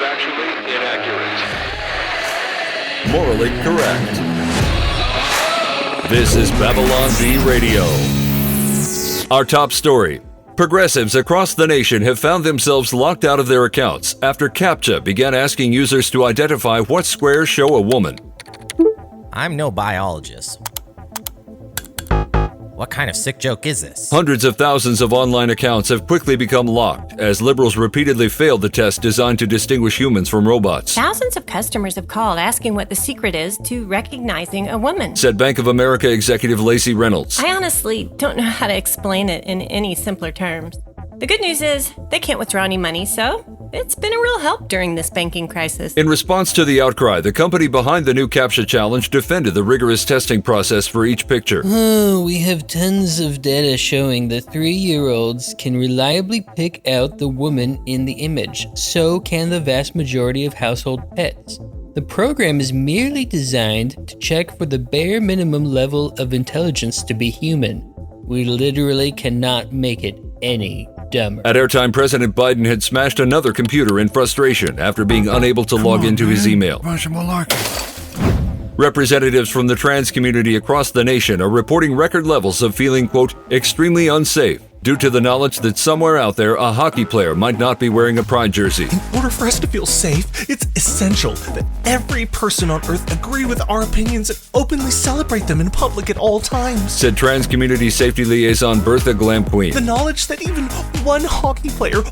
factually inaccurate. Morally correct. This is Babylon Bee Radio. Our top story. Progressives across the nation have found themselves locked out of their accounts after Captcha began asking users to identify what squares show a woman. I'm no biologist. What kind of sick joke is this? Hundreds of thousands of online accounts have quickly become locked as liberals repeatedly failed the test designed to distinguish humans from robots. Thousands of customers have called asking what the secret is to recognizing a woman, said Bank of America executive Lacey Reynolds. I honestly don't know how to explain it in any simpler terms. The good news is they can't withdraw any money, so it's been a real help during this banking crisis. In response to the outcry, the company behind the new Captcha challenge defended the rigorous testing process for each picture. We have tons of data showing that 3-year-olds can reliably pick out the woman in the image. So can the vast majority of household pets. The program is merely designed to check for the bare minimum level of intelligence to be human. We literally cannot make it any dumber. At airtime, President Biden had smashed another computer in frustration after being unable to log into his email. Representatives from the trans community across the nation are reporting record levels of feeling, quote, extremely unsafe due to the knowledge that somewhere out there a hockey player might not be wearing a pride jersey. In order for us to feel safe, it's essential that every person on Earth agree with our opinions and openly celebrate them in public at all times, said trans community safety liaison Bertha Glamqueen. The knowledge that even one hockey player,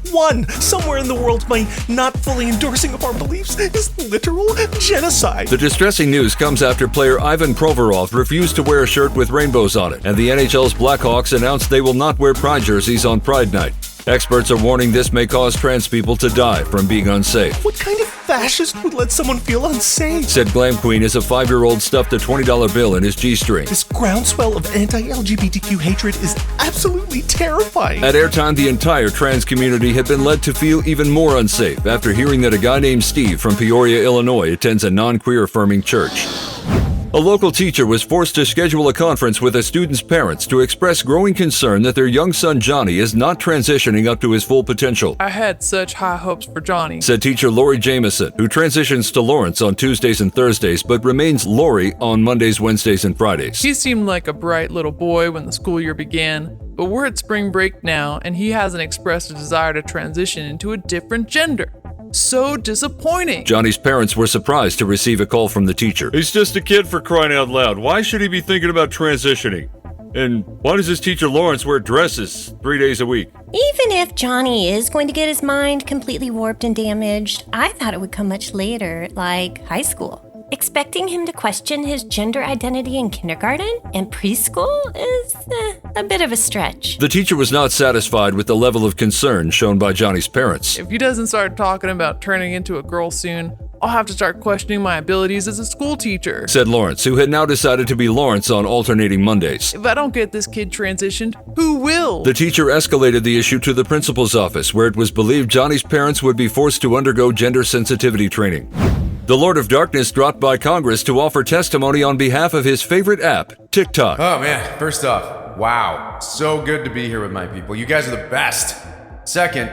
somewhere in the world might not fully endorsing of our beliefs is literal genocide. The distressing news comes after player Ivan Provorov refused to wear a shirt with rainbows on it, and the NHL's Blackhawks announced they will not wear pride jerseys on Pride Night. Experts are warning this may cause trans people to die from being unsafe. What kind of fascist would let someone feel unsafe? Said Glamqueen as a 5-year-old stuffed a $20 bill in his G-string. This groundswell of anti-LGBTQ hatred is absolutely terrifying. At airtime, the entire trans community had been led to feel even more unsafe after hearing that a guy named Steve from Peoria, Illinois attends a non-queer affirming church. A local teacher was forced to schedule a conference with a student's parents to express growing concern that their young son Johnny is not transitioning up to his full potential. I had such high hopes for Johnny, said teacher Lori Jameson, who transitions to Lawrence on Tuesdays and Thursdays but remains Lori on Mondays, Wednesdays, and Fridays. He seemed like a bright little boy when the school year began, but we're at spring break now and he hasn't expressed a desire to transition into a different gender. So disappointing. Johnny's parents were surprised to receive a call from the teacher. He's just a kid, for crying out loud. Why should he be thinking about transitioning? And why does his teacher Lawrence wear dresses 3 days a week? Even if Johnny is going to get his mind completely warped and damaged, I thought it would come much later, like high school. Expecting him to question his gender identity in kindergarten and preschool is a bit of a stretch. The teacher was not satisfied with the level of concern shown by Johnny's parents. If he doesn't start talking about turning into a girl soon, I'll have to start questioning my abilities as a school teacher, said Lawrence, who had now decided to be Lawrence on alternating Mondays. If I don't get this kid transitioned, who will? The teacher escalated the issue to the principal's office, where it was believed Johnny's parents would be forced to undergo gender sensitivity training. The Lord of Darkness dropped by Congress to offer testimony on behalf of his favorite app, TikTok. Oh man, first off, wow, so good to be here with my people. You guys are the best. Second,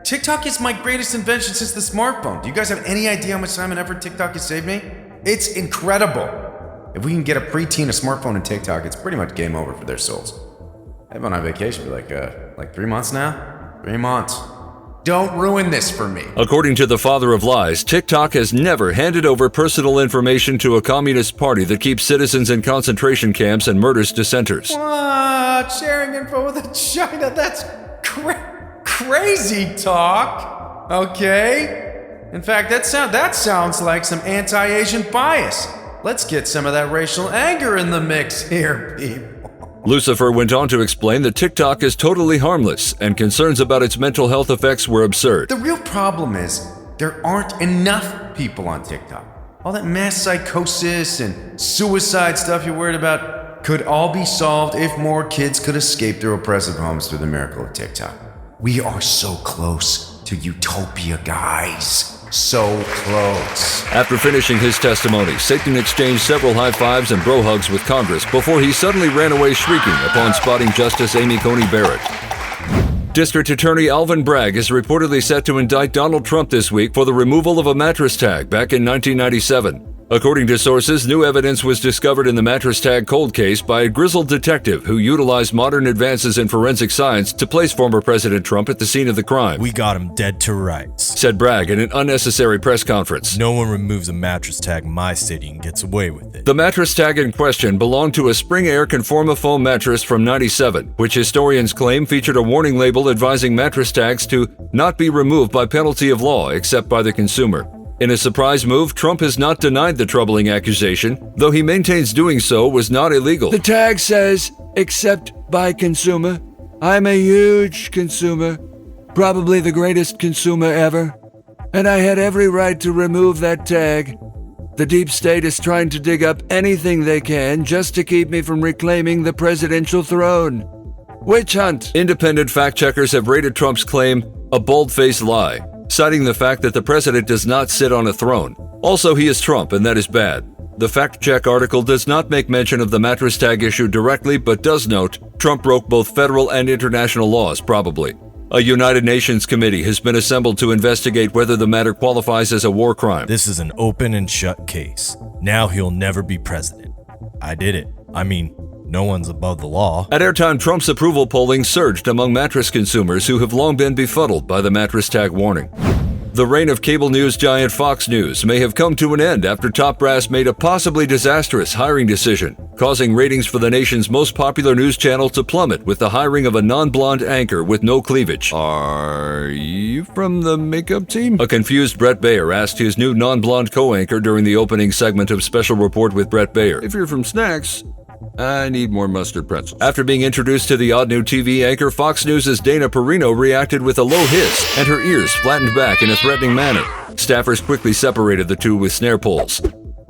TikTok is my greatest invention since the smartphone. Do you guys have any idea how much time and effort TikTok has saved me? It's incredible. If we can get a preteen a smartphone and TikTok, it's pretty much game over for their souls. I've been on vacation for like 3 months now. 3 months. Don't ruin this for me. According to the father of lies, TikTok has never handed over personal information to a communist party that keeps citizens in concentration camps and murders dissenters. What? Sharing info with China? That's crazy talk. Okay. In fact, that sounds like some anti-Asian bias. Let's get some of that racial anger in the mix here, people. Lucifer went on to explain that TikTok is totally harmless and concerns about its mental health effects were absurd. The real problem is there aren't enough people on TikTok. All that mass psychosis and suicide stuff you're worried about could all be solved if more kids could escape their oppressive homes through the miracle of TikTok. We are so close to utopia, guys. So close. After finishing his testimony, Satan exchanged several high fives and bro hugs with Congress before he suddenly ran away shrieking upon spotting Justice Amy Coney Barrett. District Attorney Alvin Bragg is reportedly set to indict Donald Trump this week for the removal of a mattress tag back in 1997. According to sources, new evidence was discovered in the Mattress Tag cold case by a grizzled detective who utilized modern advances in forensic science to place former President Trump at the scene of the crime. We got him dead to rights, said Bragg in an unnecessary press conference. No one removes a mattress tag in my city and gets away with it. The mattress tag in question belonged to a Spring Air Conformafoam mattress from '97, which historians claim featured a warning label advising mattress tags to not be removed by penalty of law except by the consumer. In a surprise move, Trump has not denied the troubling accusation, though he maintains doing so was not illegal. The tag says, except by consumer. I'm a huge consumer, probably the greatest consumer ever, and I had every right to remove that tag. The deep state is trying to dig up anything they can just to keep me from reclaiming the presidential throne. Witch hunt. Independent fact-checkers have rated Trump's claim a bald-faced lie, citing the fact that the president does not sit on a throne. Also, he is Trump, and that is bad. The fact-check article does not make mention of the mattress tag issue directly, but does note Trump broke both federal and international laws, probably. A United Nations committee has been assembled to investigate whether the matter qualifies as a war crime. This is an open and shut case. Now he'll never be president. I did it. I mean, no one's above the law. At airtime, Trump's approval polling surged among mattress consumers who have long been befuddled by the mattress tag warning. The reign of cable news giant Fox News may have come to an end after top brass made a possibly disastrous hiring decision, causing ratings for the nation's most popular news channel to plummet with the hiring of a non-blonde anchor with no cleavage. Are you from the makeup team? A confused Brett Baer asked his new non-blonde co-anchor during the opening segment of Special Report with Brett Baer. If you're from Snacks, I need more mustard pretzels. After being introduced to the odd new TV anchor, Fox News' Dana Perino reacted with a low hiss, and her ears flattened back in a threatening manner. Staffers quickly separated the two with snare poles.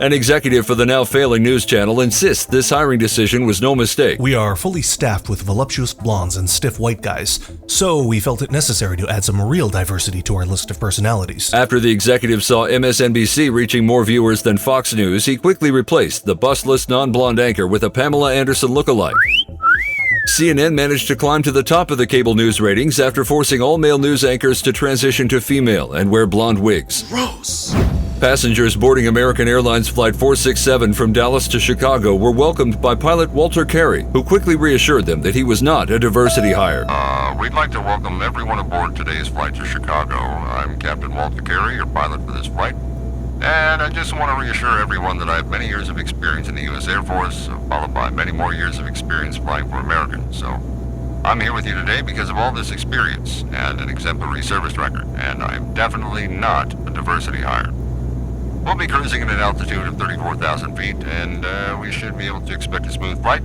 An executive for the now failing news channel insists this hiring decision was no mistake. We are fully staffed with voluptuous blondes and stiff white guys, so we felt it necessary to add some real diversity to our list of personalities. After the executive saw MSNBC reaching more viewers than Fox News, he quickly replaced the bustless non-blonde anchor with a Pamela Anderson lookalike. CNN managed to climb to the top of the cable news ratings after forcing all male news anchors to transition to female and wear blonde wigs. Gross. Passengers boarding American Airlines Flight 467 from Dallas to Chicago were welcomed by pilot Walter Carey, who quickly reassured them that he was not a diversity hire. We'd like to welcome everyone aboard today's flight to Chicago. I'm Captain Walter Carey, your pilot for this flight. And I just want to reassure everyone that I have many years of experience in the U.S. Air Force, followed by many more years of experience flying for American. So I'm here with you today because of all this experience and an exemplary service record, and I'm definitely not a diversity hire. We'll be cruising at an altitude of 34,000 feet, and we should be able to expect a smooth flight,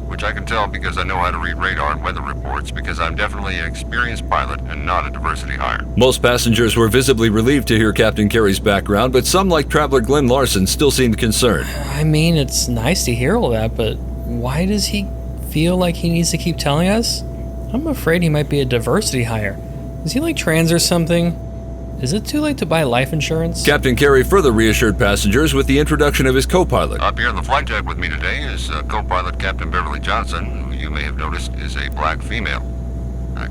which I can tell because I know how to read radar and weather reports, because I'm definitely an experienced pilot and not a diversity hire. Most passengers were visibly relieved to hear Captain Carey's background, but some, like traveler Glenn Larson, still seemed concerned. I mean, it's nice to hear all that, but why does he feel like he needs to keep telling us? I'm afraid he might be a diversity hire. Is he like trans or something? Is it too late to buy life insurance? Captain Carey further reassured passengers with the introduction of his co-pilot. Up here in the flight deck with me today is co-pilot Captain Beverly Johnson, who you may have noticed is a black female.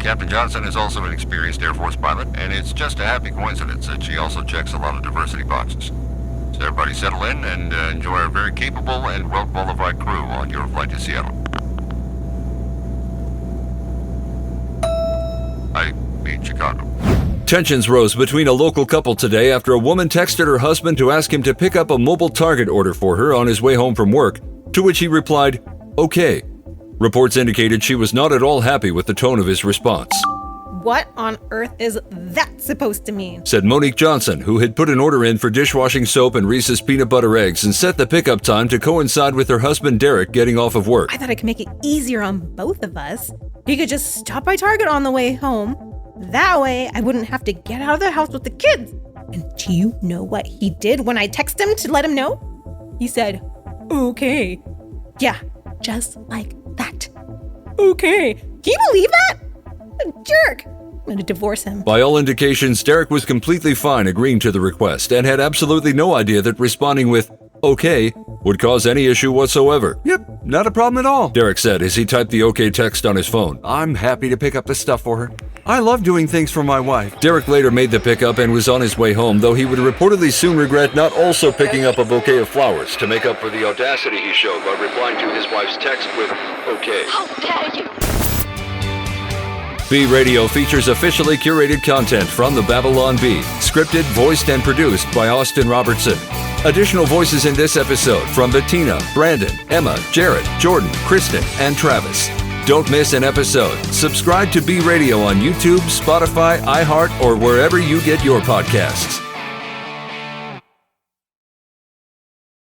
Captain Johnson is also an experienced Air Force pilot, and it's just a happy coincidence that she also checks a lot of diversity boxes. So everybody settle in and enjoy our very capable and well-qualified crew on your flight to Seattle. I mean Chicago. Tensions rose between a local couple today after a woman texted her husband to ask him to pick up a mobile Target order for her on his way home from work, to which he replied, "Okay." Reports indicated she was not at all happy with the tone of his response. What on earth is that supposed to mean? Said Monique Johnson, who had put an order in for dishwashing soap and Reese's peanut butter eggs and set the pickup time to coincide with her husband Derek getting off of work. I thought I could make it easier on both of us. He could just stop by Target on the way home. That way, I wouldn't have to get out of the house with the kids. And do you know what he did when I texted him to let him know? He said, "Okay." Yeah, just like that. Okay. Can you believe that? A jerk. I'm gonna divorce him. By all indications, Derek was completely fine agreeing to the request and had absolutely no idea that responding with "okay" would cause any issue whatsoever. Yep, not a problem at all. Derek said as he typed the OK text on his phone. I'm happy to pick up the stuff for her. I love doing things for my wife. Derek later made the pickup and was on his way home, though he would reportedly soon regret not also picking up a bouquet of flowers to make up for the audacity he showed by replying to his wife's text with OK. How dare you! B Radio features officially curated content from the Babylon Bee, scripted, voiced, and produced by Austin Robertson. Additional voices in this episode from Bettina, Brandon, Emma, Jared, Jordan, Kristen, and Travis. Don't miss an episode. Subscribe to B Radio on YouTube, Spotify, iHeart, or wherever you get your podcasts.